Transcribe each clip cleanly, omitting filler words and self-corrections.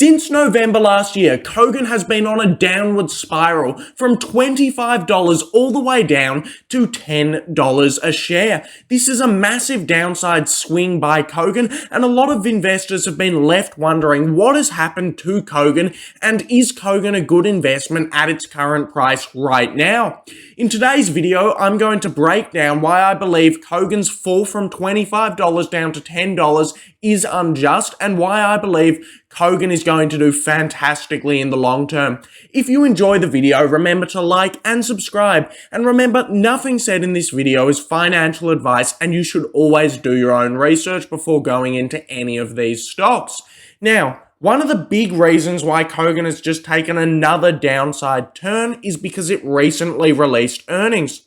Since November last year, Kogan has been on a downward spiral from $25 all the way down to $10 a share. This is a massive downside swing by Kogan, and a lot of investors have been left wondering what has happened to Kogan, and is Kogan a good investment at its current price right now? In today's video, I'm going to break down why I believe Kogan's fall from $25 down to $10 is unjust, and why I believe Kogan is going to do fantastically in the long term. If you enjoy the video, remember to like and subscribe. And remember, nothing said in this video is financial advice, and you should always do your own research before going into any of these stocks. Now, one of the big reasons why Kogan has just taken another downside turn is because it recently released earnings.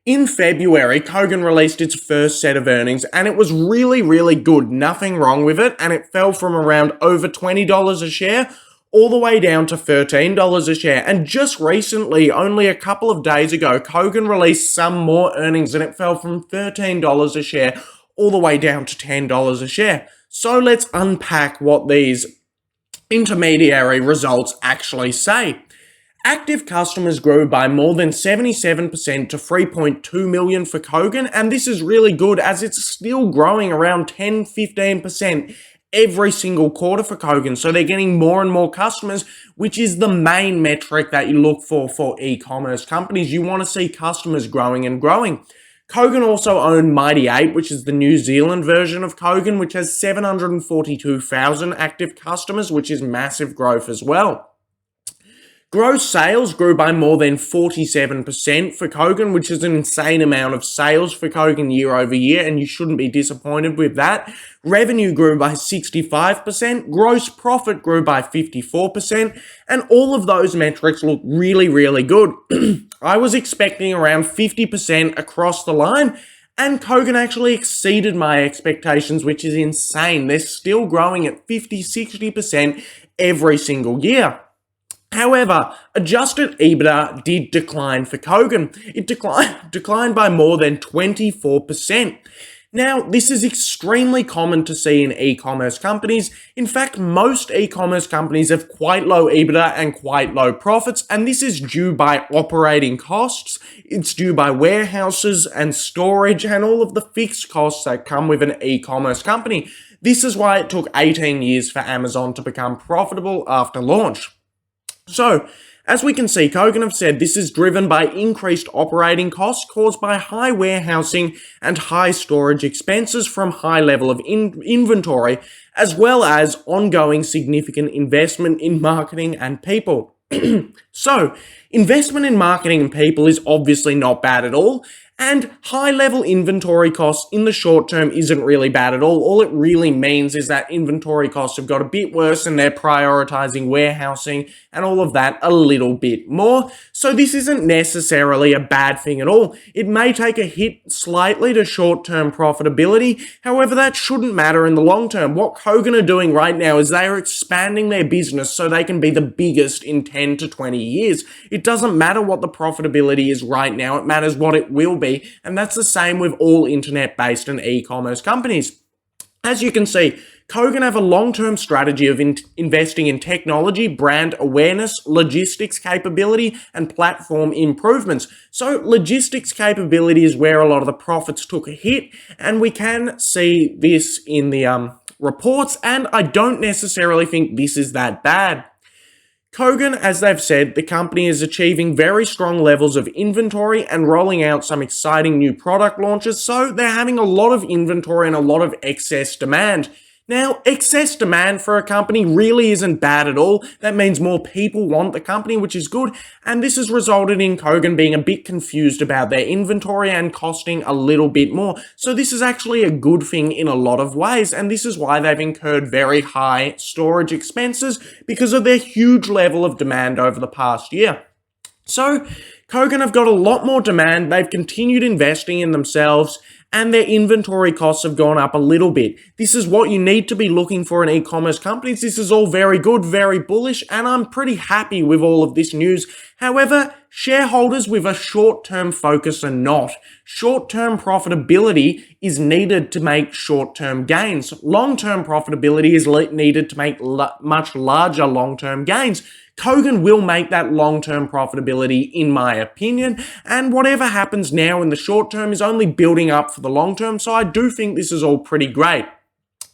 In February, Kogan released its first set of earnings, and it was really good. Nothing wrong with it, and it fell from around over $20 a share all the way down to $13 a share. And just recently, only a couple of days ago, Kogan released some more earnings, and it fell from $13 a share all the way down to $10 a share. So let's unpack what these intermediary results actually say. Active customers grew by more than 77% to 3.2 million for Kogan, and this is really good as it's still growing around 10-15% every single quarter for Kogan. So they're getting more and more customers, which is the main metric that you look for e-commerce companies. You want to see customers growing and growing. Kogan also owned Mighty 8, which is the New Zealand version of Kogan, which has 742,000 active customers, which is massive growth as well. Gross sales grew by more than 47% for Kogan, which is an insane amount of sales for Kogan year over year, and you shouldn't be disappointed with that. Revenue grew by 65%, gross profit grew by 54%, and all of those metrics look really good. I was expecting around 50% across the line, and Kogan actually exceeded my expectations, which is insane. They're still growing at 50-60% every single year. However, adjusted EBITDA did decline for Kogan. It declined by more than 24%. Now, this is extremely common to see in e-commerce companies. In fact, most e-commerce companies have quite low EBITDA and quite low profits, and this is due by operating costs. It's due by warehouses and storage and all of the fixed costs that come with an e-commerce company. This is why it took 18 years for Amazon to become profitable after launch. So, as we can see, Kogan have said this is driven by increased operating costs caused by high warehousing and high storage expenses from high level of inventory, as well as ongoing significant investment in marketing and people. So, investment in marketing and people is obviously not bad at all, and high-level inventory costs in the short term isn't really bad at all. All it really means is that inventory costs have got a bit worse and they're prioritizing warehousing and all of that a little bit more. So this isn't necessarily a bad thing at all. It may take a hit slightly to short-term profitability. However, that shouldn't matter in the long term. What Kogan are doing right now is they are expanding their business so they can be the biggest in 10 to 20 years. It doesn't matter what the profitability is right now. It matters what it will be. And that's the same with all internet-based and e-commerce companies. As you can see, Kogan have a long-term strategy of investing in technology, brand awareness, logistics capability, and platform improvements. So logistics capability is where a lot of the profits took a hit, and we can see this in the reports, and I don't necessarily think this is that bad. Kogan, as they've said, the company is achieving very strong levels of inventory and rolling out some exciting new product launches, so they're having a lot of inventory and a lot of excess demand. Now, excess demand for a company really isn't bad at all. That means more people want the company, which is good, and this has resulted in Kogan being a bit confused about their inventory and costing a little bit more. So this is actually a good thing in a lot of ways, and this is why they've incurred very high storage expenses because of their huge level of demand over the past year. So, Kogan have got a lot more demand, they've continued investing in themselves, and their inventory costs have gone up a little bit. This is what you need to be looking for in e-commerce companies. This is all very good, very bullish, and I'm pretty happy with all of this news. However, shareholders with a short-term focus are not. Short-term profitability is needed to make short-term gains. Long-term profitability is needed to make much larger long-term gains. Kogan will make that long-term profitability, in my opinion, and whatever happens now in the short term is only building up for the long term, so I do think this is all pretty great.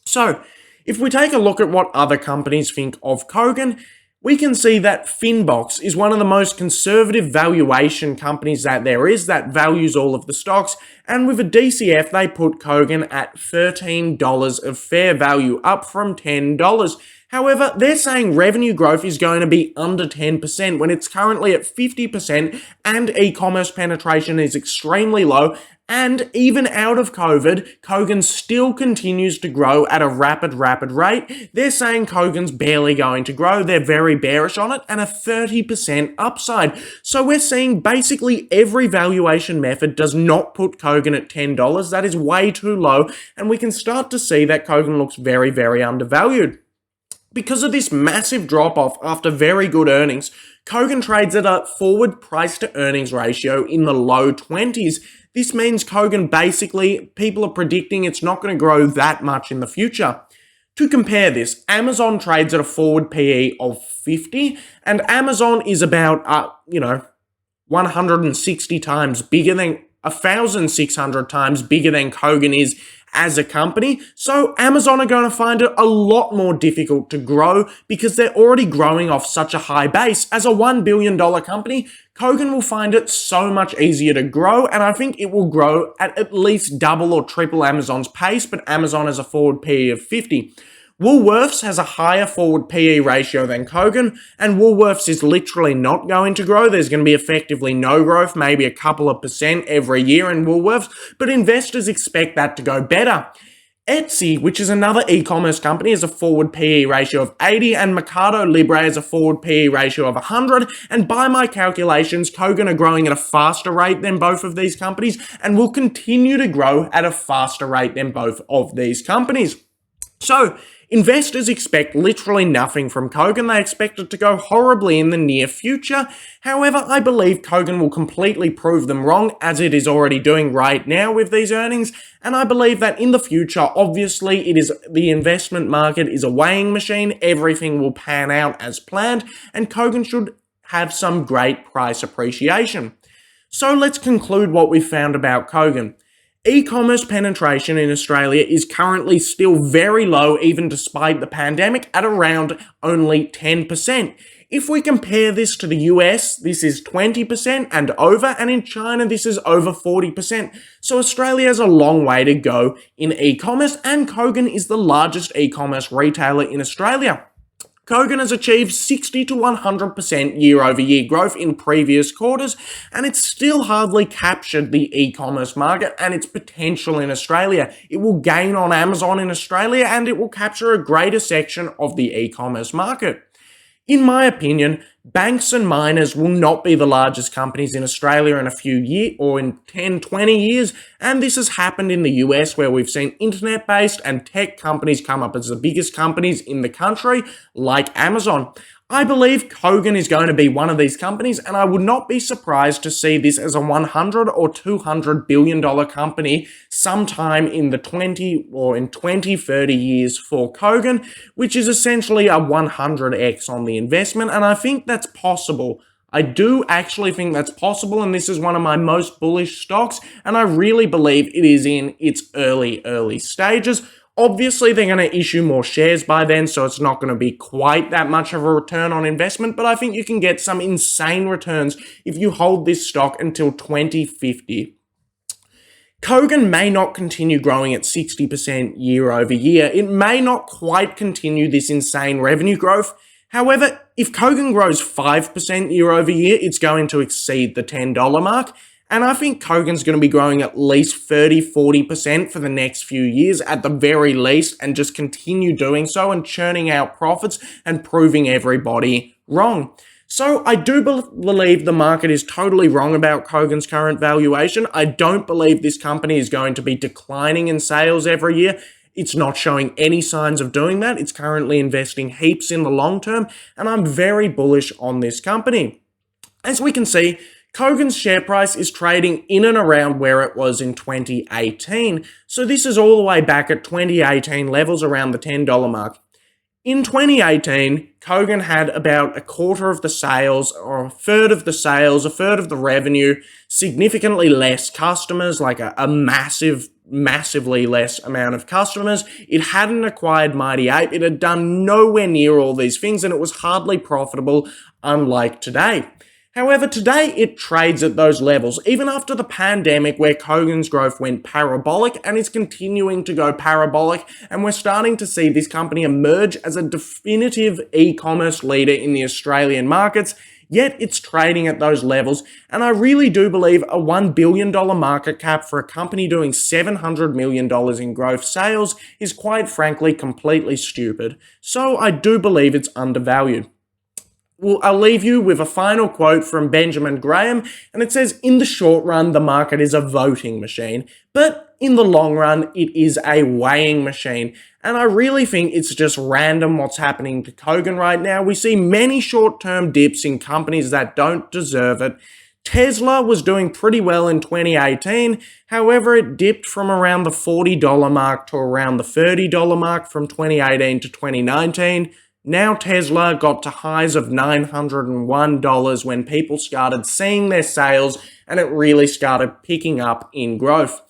So, if we take a look at what other companies think of Kogan, we can see that Finbox is one of the most conservative valuation companies that there is, that values all of the stocks, and with a DCF, they put Kogan at $13 of fair value, up from $10. However, they're saying revenue growth is going to be under 10% when it's currently at 50% and e-commerce penetration is extremely low. And even out of COVID, Kogan still continues to grow at a rapid rate. They're saying Kogan's barely going to grow. They're very bearish on it and a 30% upside. So we're seeing basically every valuation method does not put Kogan at $10. That is way too low. And we can start to see that Kogan looks very undervalued. Because of this massive drop-off after very good earnings, Kogan trades at a forward price-to-earnings ratio in the low 20s. This means Kogan basically, people are predicting it's not going to grow that much in the future. To compare this, Amazon trades at a forward PE of 50, and Amazon is about, 160 times bigger than, 1,600 times bigger than Kogan is as a company. So Amazon are going to find it a lot more difficult to grow because they're already growing off such a high base. As a $1 billion company, Kogan will find it so much easier to grow, and I think it will grow at least double or triple Amazon's pace, but Amazon has a forward PE of 50. Woolworths has a higher forward PE ratio than Kogan, and Woolworths is literally not going to grow. There's going to be effectively no growth, maybe a couple of percent every year in Woolworths, but investors expect that to go better. Etsy, which is another e-commerce company, has a forward PE ratio of 80, and Mercado Libre has a forward PE ratio of 100, and by my calculations, Kogan are growing at a faster rate than both of these companies, and will continue to grow at a faster rate than both of these companies. So, investors expect literally nothing from Kogan. They expect it to go horribly in the near future. However, I believe Kogan will completely prove them wrong, as it is already doing right now with these earnings. And I believe that in the future, obviously, the investment market is a weighing machine. Everything will pan out as planned, and Kogan should have some great price appreciation. So let's conclude what we've found about Kogan. E-commerce penetration in Australia is currently still very low, even despite the pandemic, at around only 10%. If we compare this to the US, this is 20% and over, and in China, this is over 40%. So Australia has a long way to go in e-commerce, and Kogan is the largest e-commerce retailer in Australia. Kogan has achieved 60 to 100% year-over-year growth in previous quarters, and it's still hardly captured the e-commerce market and its potential in Australia. It will gain on Amazon in Australia, and it will capture a greater section of the e-commerce market. In my opinion, banks and miners will not be the largest companies in Australia in a few years, or in 10, 20 years, and this has happened in the US, where we've seen internet-based and tech companies come up as the biggest companies in the country, like Amazon. I believe Kogan is going to be one of these companies, and I would not be surprised to see this as a $100 or $200 billion company sometime in the 30 years for Kogan, which is essentially a 100x on the investment, and I think that's possible. I do actually think that's possible, and this is one of my most bullish stocks, and I really believe it is in its early stages. Obviously, they're going to issue more shares by then, so it's not going to be quite that much of a return on investment, but I think you can get some insane returns if you hold this stock until 2050. Kogan may not continue growing at 60% year over year. It may not quite continue this insane revenue growth. However, if Kogan grows 5% year over year, it's going to exceed the $10 mark. And I think Kogan's going to be growing at least 30-40% for the next few years at the very least, and just continue doing so and churning out profits and proving everybody wrong. So I do believe the market is totally wrong about Kogan's current valuation. I don't believe this company is going to be declining in sales every year. It's not showing any signs of doing that. It's currently investing heaps in the long term, and I'm very bullish on this company. As we can see, Kogan's share price is trading in and around where it was in 2018. So this is all the way back at 2018 levels around the $10 mark. In 2018, Kogan had about a quarter of the sales, or a third of the sales, a third of the revenue, significantly less customers, like a massively less amount of customers. It hadn't acquired Mighty Ape. It had done nowhere near all these things, and it was hardly profitable, unlike today. However, today it trades at those levels, even after the pandemic where Kogan's growth went parabolic and is continuing to go parabolic, and we're starting to see this company emerge as a definitive e-commerce leader in the Australian markets, yet it's trading at those levels, and I really do believe a $1 billion market cap for a company doing $700 million in growth sales is quite frankly completely stupid. So I do believe it's undervalued. Well, I'll leave you with a final quote from Benjamin Graham, and it says, "In the short run, the market is a voting machine, but in the long run, it is a weighing machine." And I really think it's just random what's happening to Kogan right now. We see many short-term dips in companies that don't deserve it. Tesla was doing pretty well in 2018, however, it dipped from around the $40 mark to around the $30 mark from 2018 to 2019. Now Tesla got to highs of $901 when people started seeing their sales and it really started picking up in growth.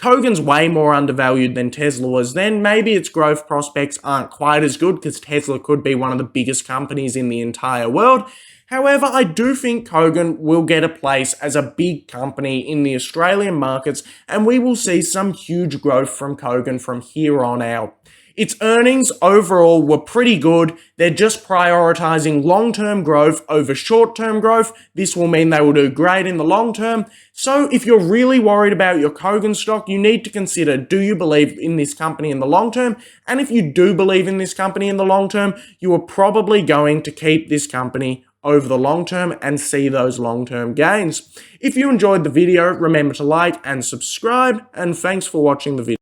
Kogan's way more undervalued than Tesla was then. Maybe its growth prospects aren't quite as good because Tesla could be one of the biggest companies in the entire world. However, I do think Kogan will get a place as a big company in the Australian markets, and we will see some huge growth from Kogan from here on out. Its earnings overall were pretty good. They're just prioritizing long-term growth over short-term growth. This will mean they will do great in the long term. So if you're really worried about your Kogan stock, you need to consider, do you believe in this company in the long term? And if you do believe in this company in the long term, you are probably going to keep this company over the long term and see those long-term gains. If you enjoyed the video, remember to like and subscribe, and thanks for watching the video.